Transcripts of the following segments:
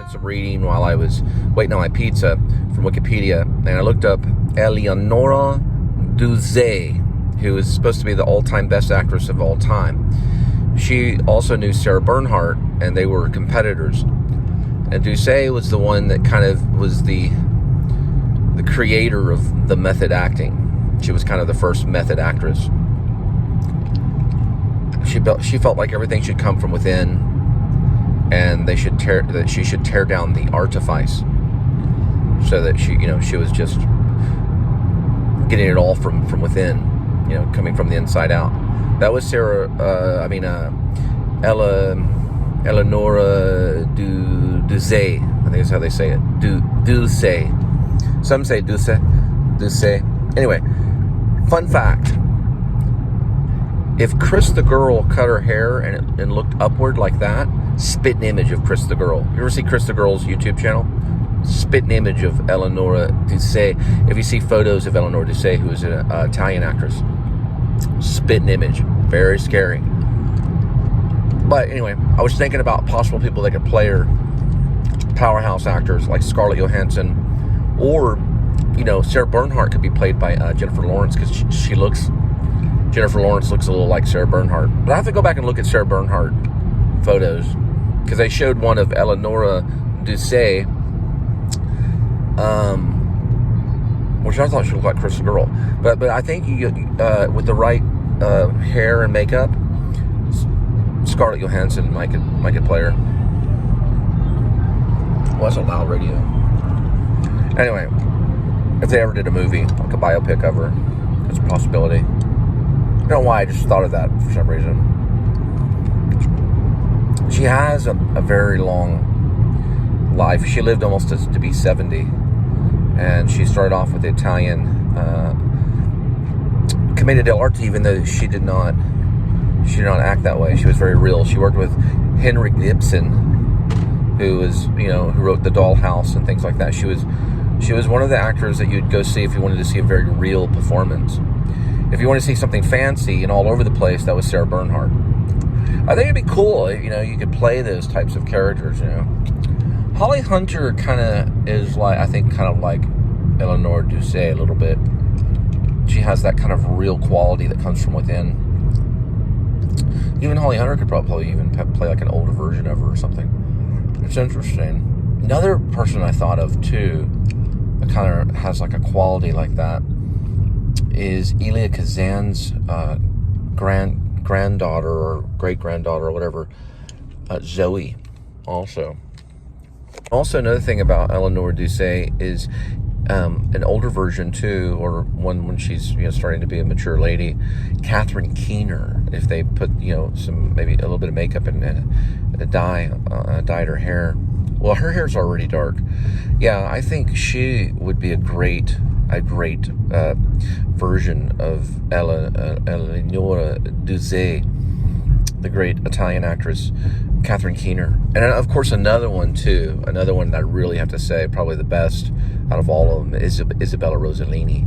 some reading while I was waiting on my pizza from Wikipedia, and I looked up Eleonora Duse, who is supposed to be the all-time best actress of all time. She also knew Sarah Bernhardt, and they were competitors. And Duse was the one that kind of was the creator of the method acting. She was kind of the first method actress. She felt like everything should come from within, and she should tear down the artifice, so that she was just getting it all from within, coming from the inside out. That was Eleonora Duse. I think that's how they say it. Duse. Some say Duse. Anyway, fun fact. If Chris the Girl cut her hair and looked upward like that, spitting image of Chris the Girl. You ever see Chris the Girl's YouTube channel? Spitting image of Eleonora Duse. If you see photos of Eleonora Duse, who is an Italian actress, spitting image. Very scary. But anyway, I was thinking about possible people that could play her, powerhouse actors like Scarlett Johansson, or, Sarah Bernhardt could be played by Jennifer Lawrence, because Jennifer Lawrence looks a little like Sarah Bernhardt. But I have to go back and look at Sarah Bernhardt photos, because they showed one of Eleonora Duse, which I thought she looked like Chris the Girl. But I think with the right hair and makeup, Scarlett Johansson might could play her. Well, that's a loud radio. Anyway, if they ever did a movie, like a biopic of her, it's a possibility. I don't know why, I just thought of that for some reason. She has a very long life. She lived almost to be 70. And she started off with the Italian Commedia dell'arte, even though she did not act that way. She was very real. She worked with Henrik Ibsen, who wrote The Dollhouse and things like that. She was one of the actors that you'd go see if you wanted to see a very real performance. If you want to see something fancy and all over the place, that was Sarah Bernhardt. I think it'd be cool, you could play those types of characters, Holly Hunter kind of is like Eleonora Duse a little bit. She has that kind of real quality that comes from within. Even Holly Hunter could probably even play like an older version of her or something. It's interesting. Another person I thought of too, that kind of has like a quality like that, is Elia Kazan's granddaughter or great-granddaughter or whatever, Zoe, also. Also, another thing about Eleonora Duse is an older version too, or one when she's starting to be a mature lady, Catherine Keener. If they put some maybe a little bit of makeup and dyed her hair. Well, her hair's already dark. Yeah, I think she would be a great version of Eleonora Duse, the great Italian actress. Catherine Keener. And of course another one that I really have to say, probably the best out of all of them, is Isabella Rossellini.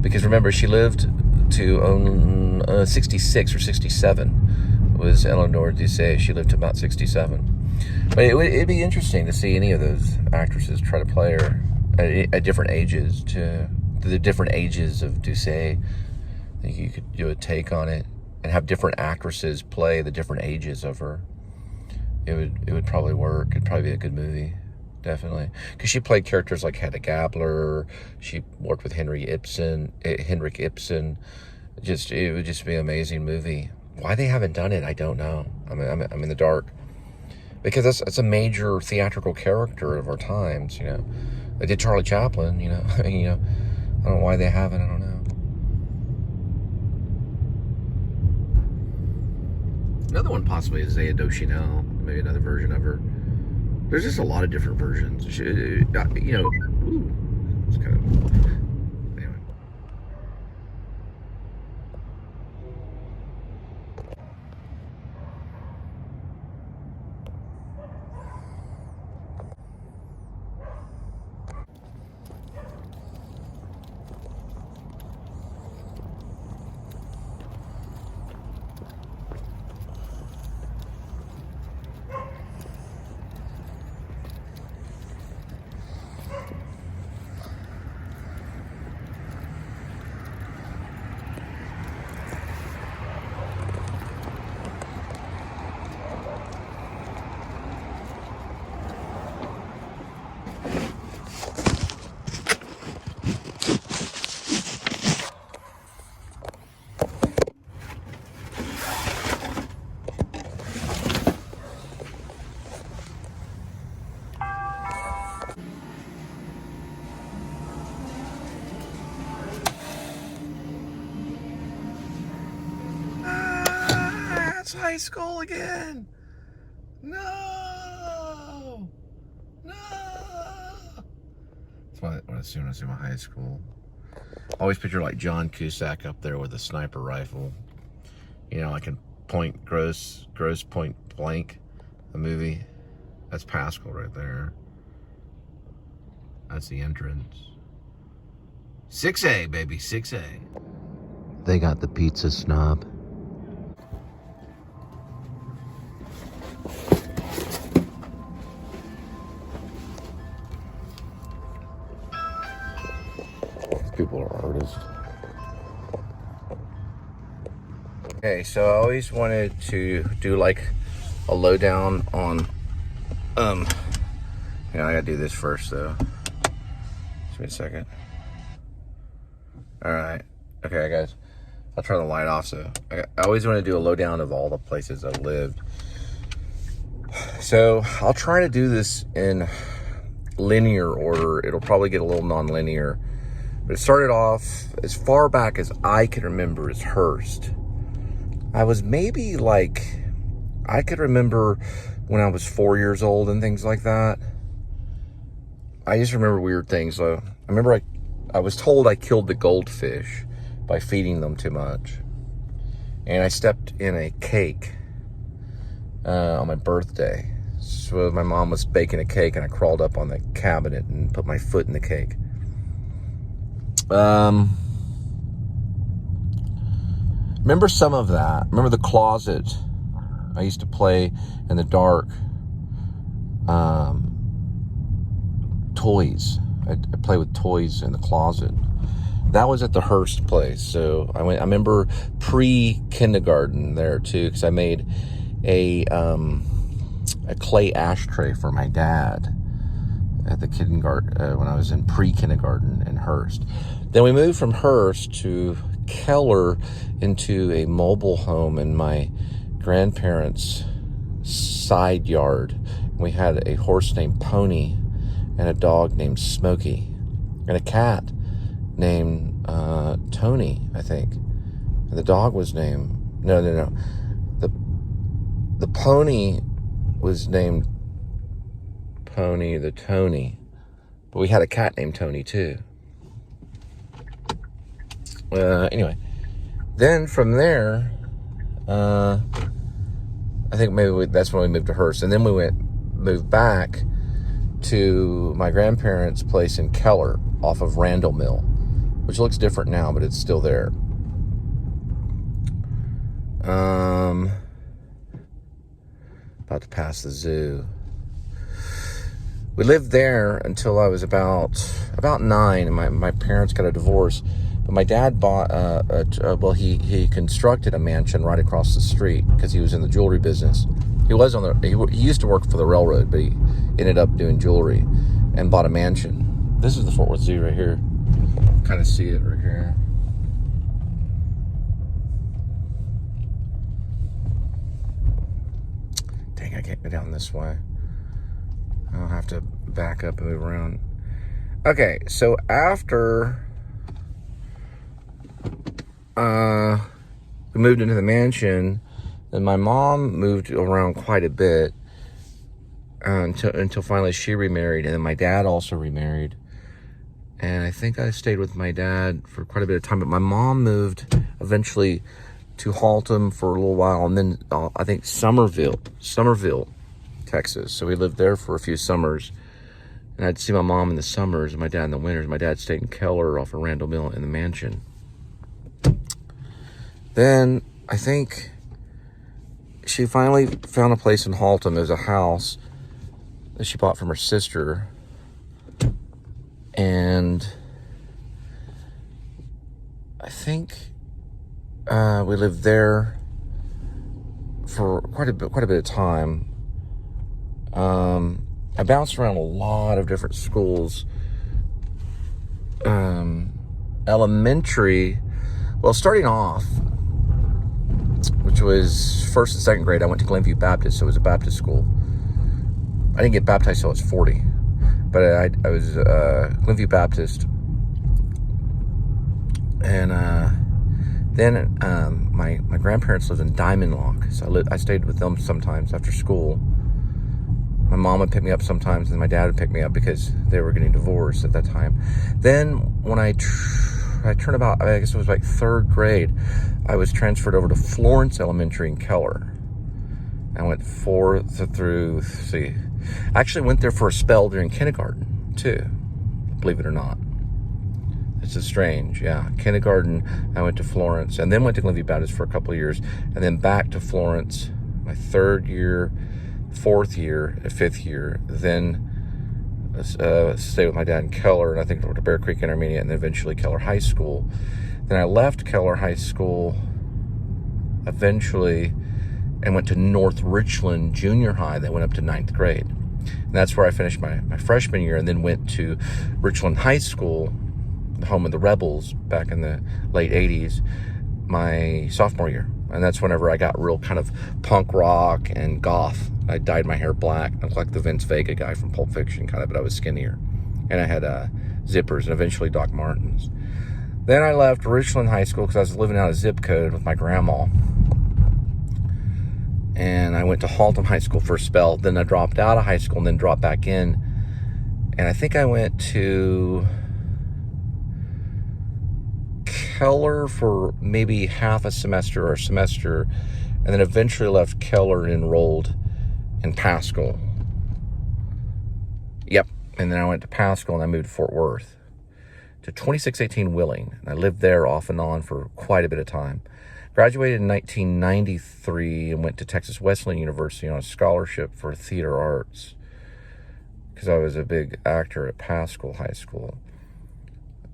Because remember, she lived to 66 or 67, was Eleonora Duse. She lived to about 67. But it'd be interesting to see any of those actresses try to play her at different ages, to the different ages of Duse. I think you could do a take on it and have different actresses play the different ages of her. It would probably work. It'd probably be a good movie, definitely. Because she played characters like Hedda Gabler. She worked with Henrik Ibsen. It would just be an amazing movie. Why they haven't done it, I don't know. I'm in the dark. Because that's a major theatrical character of our times. They did Charlie Chaplin. I don't know why they haven't. I don't know. Another one possibly is Zaya Deschanel, maybe another version of her. There's just a lot of different versions. It's kind of... Anyway. It's high school again. No. That's what I assume when I see my high school. Always picture like John Cusack up there with a sniper rifle. You know, like in Gross Point Blank, the movie. That's Pascal right there. That's the entrance. 6A, baby, 6A. They got the pizza snob. These people are artists. Okay, so I always wanted to do like a lowdown on, I gotta do this first though. Just wait a second. All right, okay guys, I'll turn the light off. So I always want to do a lowdown of all the places I lived. So I'll try to do this in linear order. It'll probably get a little non-linear, but it started off as far back as I can remember as Hearst. I was maybe like, I could remember when I was 4 years old and things like that. I just remember weird things. So I remember I was told I killed the goldfish by feeding them too much. And I stepped in a cake on my birthday. So my mom was baking a cake and I crawled up on the cabinet and put my foot in the cake. Remember some of that. Remember the closet. I used to play in the dark. Toys. I play with toys in the closet. That was at the Hearst place. So I remember pre-kindergarten there too, because I made a clay ashtray for my dad at the kindergarten when I was in pre-kindergarten in Hearst. Then we moved from Hearst to Keller into a mobile home in my grandparents' side yard. We had a horse named Pony and a dog named Smokey and a cat named Tony, I think. And the dog was named, no. The pony was named Pony the Tony, but we had a cat named Tony too. Anyway, then from there, I think maybe that's when we moved to Hearst, and then we moved back to my grandparents' place in Keller off of Randall Mill, which looks different now, but it's still there. About to pass the zoo. We lived there until I was about 9, and my parents got a divorce. But my dad bought he constructed a mansion right across the street because he was in the jewelry business. He used to work for the railroad, but he ended up doing jewelry and bought a mansion. This is the Fort Worth Zoo right here. Kind of see it right here. Dang, I can't go down this way. I'll have to back up and move around. Okay, so after we moved into the mansion, and my mom moved around quite a bit until finally she remarried, and then my dad also remarried. And I think I stayed with my dad for quite a bit of time, but my mom moved eventually to Haltom for a little while, and then I think Somerville, Texas. So we lived there for a few summers, and I'd see my mom in the summers and my dad in the winters. My dad stayed in Keller off of Randall Mill in the mansion. Then I think she finally found a place in Haltom. There's a house that she bought from her sister, and I think we lived there for quite a bit of time. I bounced around a lot of different schools. Elementary, well, starting off, which was first and second grade, I went to Glenview Baptist, so it was a Baptist school. I didn't get baptized till I was 40, but I was Glenview Baptist. And then my grandparents lived in Diamond Lock, so I stayed with them sometimes after school. My mom would pick me up sometimes, and my dad would pick me up because they were getting divorced at that time. Then when I turned about, I guess it was like 3rd grade, I was transferred over to Florence Elementary in Keller. I went 4th through, I actually went there for a spell during kindergarten too, believe it or not. It's just strange, yeah. Kindergarten, I went to Florence, and then went to Glenview Baptist for a couple of years, and then back to Florence my 3rd year, 4th year, 5th year, then stayed with my dad in Keller, and I think went to Bear Creek Intermediate, and then eventually Keller High School. Then I left Keller High School eventually and went to North Richland Junior High. That went up to 9th grade. And that's where I finished my freshman year, and then went to Richland High School, the home of the Rebels, back in the late 80s, my sophomore year. And that's whenever I got real kind of punk rock and goth. I dyed my hair black. I looked like the Vince Vega guy from Pulp Fiction, kind of, but I was skinnier. And I had zippers and eventually Doc Martens. Then I left Richland High School because I was living out of zip code with my grandma. And I went to Haltom High School for a spell. Then I dropped out of high school and then dropped back in. And I think I went to Keller for maybe half a semester or a semester, and then eventually left Keller and enrolled in Pascal. Yep, and then I went to Pascal and I moved to Fort Worth to 2618 Willing, and I lived there off and on for quite a bit of time. Graduated in 1993 and went to Texas Wesleyan University on a scholarship for theater arts because I was a big actor at Pascal High School.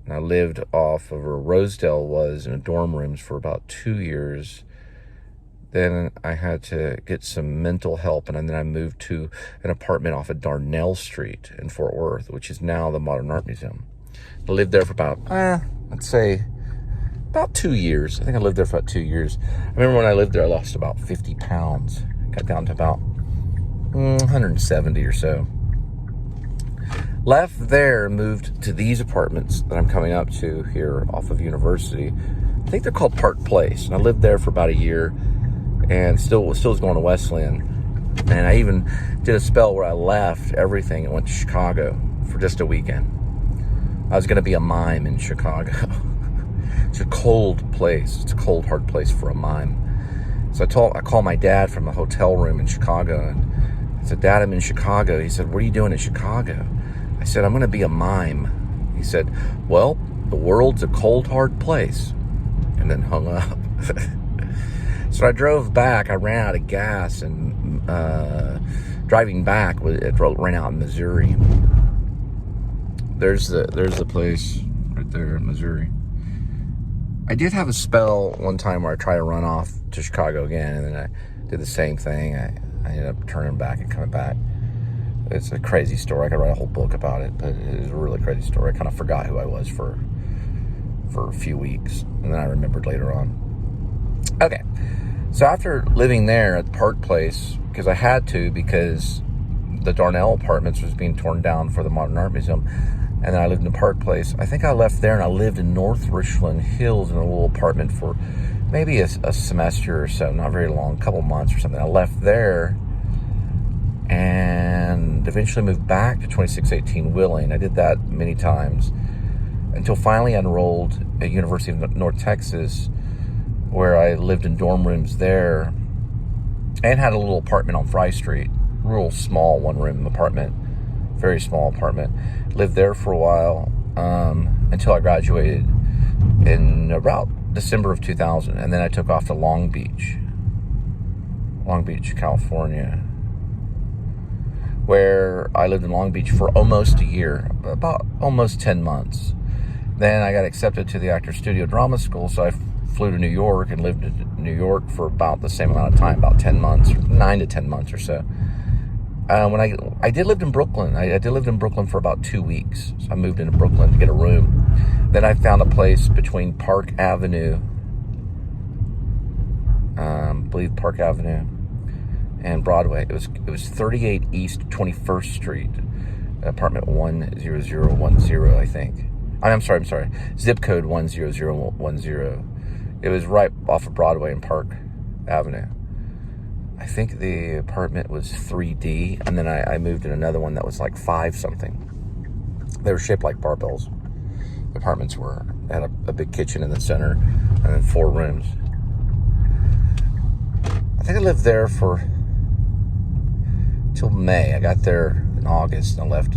And I lived off of where Rosedale was in dorm rooms for about 2 years. Then I had to get some mental help, and then I moved to an apartment off of Darnell Street in Fort Worth, which is now the Modern Art Museum. I lived there for about, let's say, about 2 years. I think I lived there for about 2 years. I remember when I lived there, I lost about 50 pounds. Got down to about 170 or so. Left there, moved to these apartments that I'm coming up to here off of University. I think they're called Park Place. And I lived there for about a year and still was going to Wesleyan. And I even did a spell where I left everything and went to Chicago for just a weekend. I was going to be a mime in Chicago. It's a cold place. It's a cold, hard place for a mime. So I called my dad from a hotel room in Chicago, and I said, "Dad, I'm in Chicago." He said, "What are you doing in Chicago?" I said, "I'm going to be a mime." He said, "Well, the world's a cold, hard place," and then hung up. So I drove back. I ran out of gas, and driving back, it ran out in Missouri. There's the place right there in Missouri. I did have a spell one time where I tried to run off to Chicago again, and then I did the same thing. I ended up turning back and coming back. It's a crazy story. I could write a whole book about it, but it is a really crazy story. I kind of forgot who I was for a few weeks, and then I remembered later on. Okay, so after living there at Park Place, because I had to, because the Darnell Apartments was being torn down for the Modern Art Museum, and then I lived in Park Place. I think I left there and I lived in North Richland Hills in a little apartment for maybe a semester or so, not very long, a couple months or something. I left there and eventually moved back to 2618 Willing. I did that many times until finally I enrolled at University of North Texas, where I lived in dorm rooms there and had a little apartment on Fry Street, real small one-room apartment, very small apartment. Lived there for a while until I graduated in about December of 2000, and then I took off to Long Beach, California, where I lived in Long Beach for almost a year, about almost 10 months. Then I got accepted to the Actors Studio Drama School, so I flew to New York and lived in New York for about the same amount of time, about 10 months, 9 to 10 months or so. When I did live in Brooklyn. I did live in Brooklyn for about 2 weeks. So I moved into Brooklyn to get a room. Then I found a place between Park Avenue, I believe Park Avenue, and Broadway. It was 38 East 21st Street, apartment 10010, I think. I'm sorry. Zip code 10010. It was right off of Broadway and Park Avenue. I think the apartment was 3D, and then I moved in another one that was like 5 something. They were shaped like barbells. The apartments had a big kitchen in the center, and then 4 rooms. I think I lived there till May. I got there in August, and I left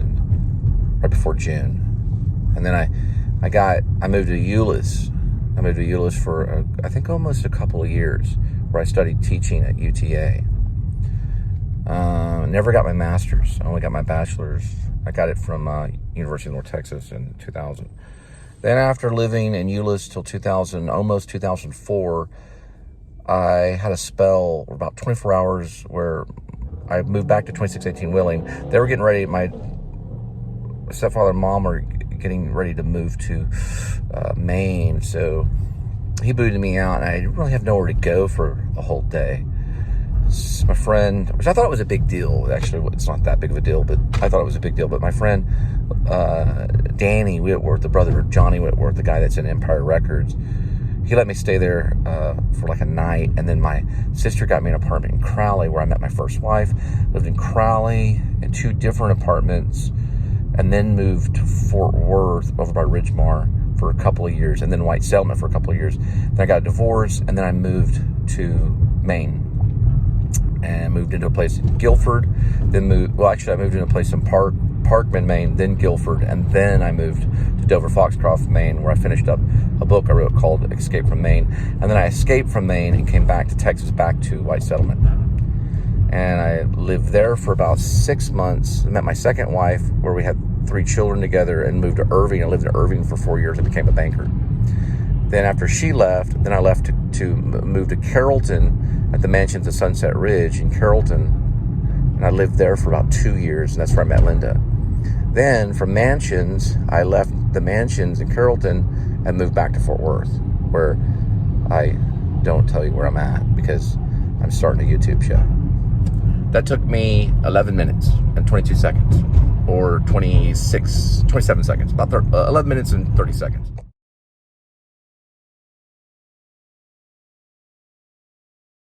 right before June. And then I moved to Euless. I moved to Euless for, I think, almost a couple of years, where I studied teaching at UTA. Never got my master's. I only got my bachelor's. I got it from University of North Texas in 2000. Then after living in Euless till almost 2004, I had a spell, about 24 hours, where I moved back to 2618 Wheeling. They were getting ready, my stepfather and mom were getting ready to move to Maine, so he booted me out, and I didn't really have nowhere to go for a whole day. My friend, which I thought it was a big deal, actually it's not that big of a deal, but I thought it was a big deal, but my friend Danny Whitworth, the brother of Johnny Whitworth, the guy that's in Empire Records, he let me stay there for like a night, and then my sister got me an apartment in Crowley, where I met my first wife. Lived in Crowley in 2 different apartments, and then moved to Fort Worth over by Ridgemar for a couple of years, and then White Settlement for a couple of years. Then I got a divorce, and then I moved to Maine, and moved into a place in Guilford. I moved into a place in Parkman, Maine, then Guilford, and then I moved to Dover Foxcroft, Maine, where I finished up a book I wrote called Escape from Maine. And then I escaped from Maine and came back to Texas, back to White Settlement. And I lived there for about 6 months. I met my second wife, where we had 3 children together, and moved to Irving. I lived in Irving for 4 years and became a banker. Then after she left, then I left to move to Carrollton at the Mansions of Sunset Ridge in Carrollton. And I lived there for about 2 years, and that's where I met Linda. Then from Mansions, I left the Mansions in Carrollton and moved back to Fort Worth, where I don't tell you where I'm at because I'm starting a YouTube show. That took me 11 minutes and 22 seconds, or 27 seconds, about 11 minutes and 30 seconds.